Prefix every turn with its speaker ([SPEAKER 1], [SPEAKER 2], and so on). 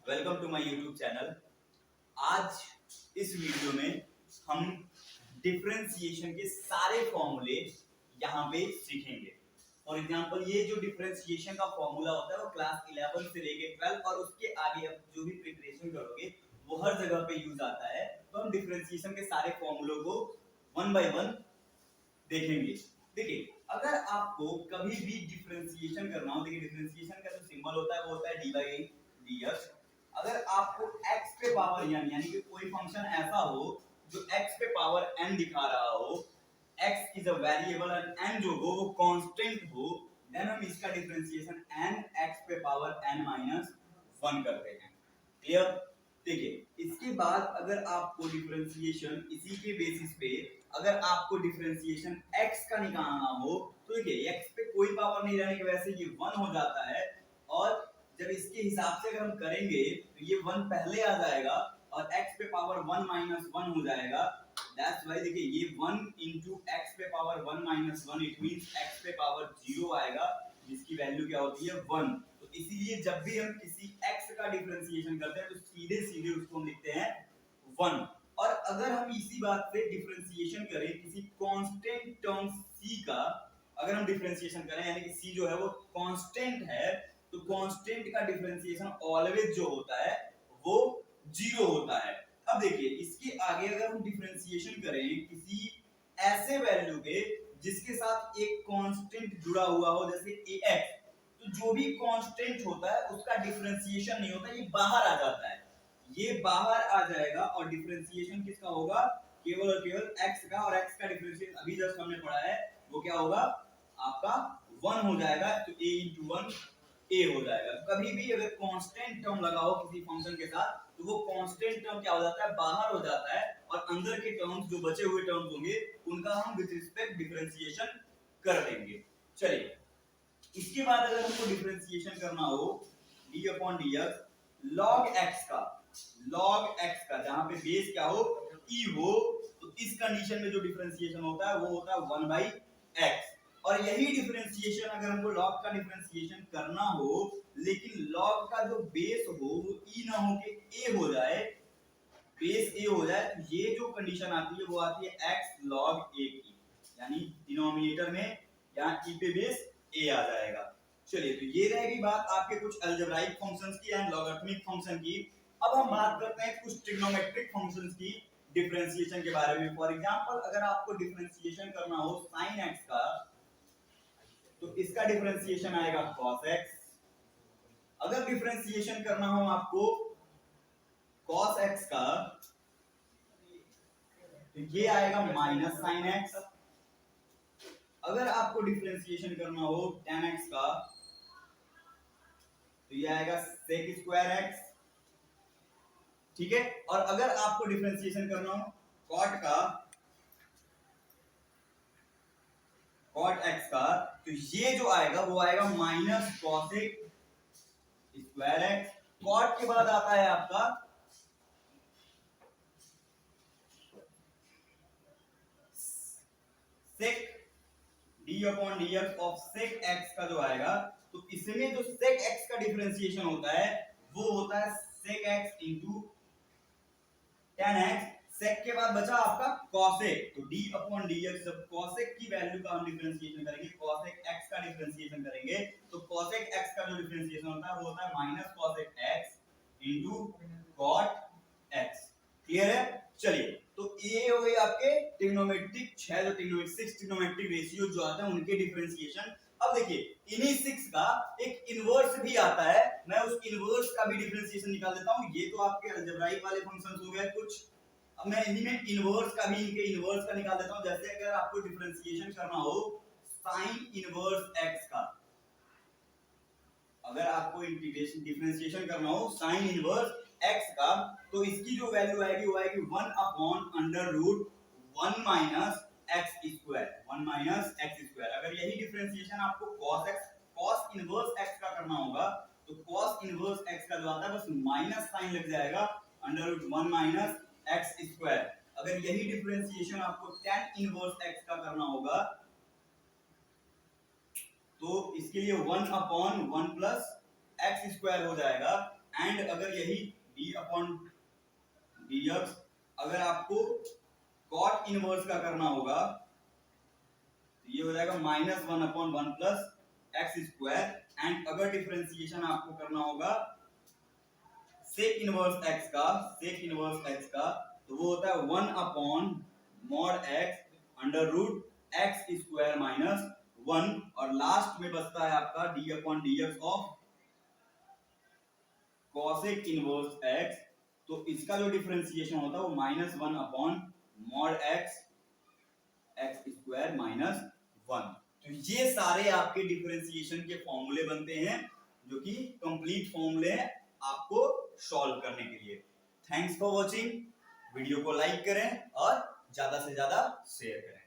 [SPEAKER 1] Welcome to my YouTube channel. आज इस video में हम डिफरेंशिएशन के सारे फॉर्मूले यहाँ पे सीखेंगे। फॉर एग्जांपल ये जो डिफरेंशिएशन का फॉर्मूला होता है वो क्लास 11 से लेके 12 और उसके आगे आप जो भी प्रिपरेशन करोगे वो हर जगह पे यूज आता है। तो हम डिफरेंशिएशन के सारे फॉर्मूलों को वन बाय वन देखेंगे। देखिए, अगर आपको कभी भी डिफरेंशिएशन करना हो, देखिए डिफरेंशिएशन का जो सिंबल होता है वो होता है डी बाई dx। अगर आपको x पे पावर यानी कि कोई फंक्शन ऐसा हो जो x पे पावर n दिखा रहा हो, x is a variable and n जो हो वो कांस्टेंट हो, देन हम इसका डिफरेंशिएशन n x पे पावर n माइनस 1 करते हैं। क्लियर? देखिए, इसके बाद अगर आपको डिफरेंशिएशन इसी के बेसिस पे अगर आपको डिफरेंशिएशन x का निकालना हो तो देखिए x पे कोई पावर नहीं रहने की वजह से ये 1 हो जाता है, और जब इसके हिसाब से अगर हम करेंगे तो ये 1 पहले आ जाएगा और x पे पावर 1 माइनस 1 हो जाएगा। दैट्स व्हाई देखिए ये 1 into x पे power 1 minus 1 it means x पे पावर 0 आएगा जिसकी वैल्यू क्या होती है 1। तो इसीलिए जब भी हम किसी x का डिफरेंशिएशन करते हैं तो सीधे सीधे उसको हम लिखते हैं 1। और अगर हम इसी बात पे डिफरेंशिएशन करें किसी कांस्टेंट टर्म c का, अगर हम डिफरेंशिएशन करें यानी कि c जो है वो कांस्टेंट है, तो कांस्टेंट का डिफरेंशिएशन ऑलवेज जो होता है वो 0 होता है। अब देखिए इसके आगे अगर हम डिफरेंशिएशन करें किसी ऐसे वैल्यू पे जिसके साथ एक कांस्टेंट जुड़ा हुआ हो जैसे ax, तो जो भी कांस्टेंट होता है उसका डिफरेंशिएशन नहीं होता, ये बाहर आ जाता है, ये बाहर आ जाएगा और डिफरेंशिएशन किसका होगा? केवल और केवल x का, और x का डिफरेंशिएशन अभी जस्ट हमने पढ़ा है वो क्या होगा आपका 1 हो जाएगा, तो a into 1 a हो जाएगा। तो कभी भी अगर कांस्टेंट टर्म लगाओ किसी फंक्शन के साथ तो वो कांस्टेंट टर्म क्या हो जाता है बाहर हो जाता है, और अंदर के टर्म्स जो बचे हुए टर्म्स होंगे उनका हम विद रिस्पेक्ट डिफरेंशिएशन कर देंगे। चलिए, इसके बाद अगर हमको डिफरेंशिएशन करना हो d upon dx log x का, log x का जहां पे बेस क्या हो e हो, तो इस कंडीशन में जो डिफरेंशिएशन होता है वो होता है 1 बाई x। और यही डिफरेंशिएशन अगर हमको log का डिफरेंशिएशन करना हो लेकिन log का जो बेस हो वो e ना हो के a हो जाए, बेस a हो जाए, तो ये जो कंडीशन आती है वो आती है x log a की, यानी डिनोमिनेटर में यहाँ e पे बेस a आ जाएगा। चलिए, तो ये रहेगी बात आपके कुछ अलजेब्राइक फंक्शंस की एंड लॉगरिथमिक फंक्शन की। अब हम बात करते हैं कुछ ट्रिग्नोमेट्रिक फंक्शंस की डिफरेंशिएशन के बारे में। फॉर एग्जांपल अगर आपको डिफरेंशिएशन करना हो sin x का, तो इसका डिफरेंशिएशन आएगा cos x। अगर डिफरेंशिएशन करना हो आपको cos x का, तो ये आएगा माइनस sin x। अगर आपको डिफरेंशिएशन करना हो tan x का, तो ये आएगा sec स्क्वायर x। ठीक है, और अगर आपको डिफरेंशिएशन करना हो cot का, cot x का, तो ये जो आएगा वो आएगा minus cosec square x। cot के बाद आता है आपका sec d upon dx of sec x का जो आएगा, तो इसमें जो sec x का डिफरेंशिएशन होता है वो होता है sec x into tan x। sec के बाद बचा आपका cosec, तो d अपॉन dx जब cosec की वैल्यू का हम डिफरेंशिएशन करेंगे, cosec x का डिफरेंशिएशन करेंगे, तो cosec x का जो डिफरेंशिएशन होता है वो होता है minus cosec x into cot x। Clear है? चलिए, तो ये हो गई आपके ट्रिग्नोमेट्रिक 6 जो ट्रिग्नोमेट्रिक 6 ट्रिग्नोमेट्रिक रेशियो जो आते हैं उनके डिफरेंशिएशन। अब देखिए इन्हीं 6 का एक इनवर्स भी आता है, मैं उस इनवर्स का भी डिफरेंशिएशन निकाल देता हूं। ये तो आपके अलजेब्राइक वाले फंक्शंस हो गए कुछ, अब मैं इन्हीं में इनवर्स का भी, इनके इनवर्स का निकाल देता हूं। जैसे अगर आपको डिफरेंशिएशन करना हो sin इनवर्स x का, अगर आपको इंटीग्रेशन डिफरेंशिएशन करना हो sin इनवर्स x का, तो इसकी जो वैल्यू आएगी वो आएगी 1 upon under root 1 minus x square, 1 minus x square. अगर यही डिफरेंशिएशन आपको cos x, cos inverse x का करना होगा, तो cos इनवर्स x का जो आता है बस माइनस साइन लग जाएगा, under root 1 minus x square. अगर यही डिफरेंशिएशन आपको tan इनवर्स x का करना होगा, तो इसके लिए 1 अपॉन 1 प्लस x स्क्वायर हो जाएगा, एंड अगर यही d अपॉन dx अगर आपको cot इनवर्स का करना होगा तो ये हो जाएगा -1/1 प्लस एक्स स्क्वायर एंड अगर डिफरेंशिएशन आपको करना होगा सेक इनवर्स x का तो वो होता है 1/mod x under root x square minus 1 और लास्ट में बचता है आपका d upon dx of cosec inverse x तो इसका जो डिफरेंशिएशन होता है वो -1/mod x स्क्वायर माइनस 1। तो ये सारे आपके डिफरेंशिएशन के फॉर्मूले बनते हैं जो कि कंप्लीट फॉर्मूले हैं आपको सॉल्व करने के लिए। थैंक्स फॉर वॉचिंग, वीडियो को लाइक करें और ज्यादा से ज्यादा शेयर करें।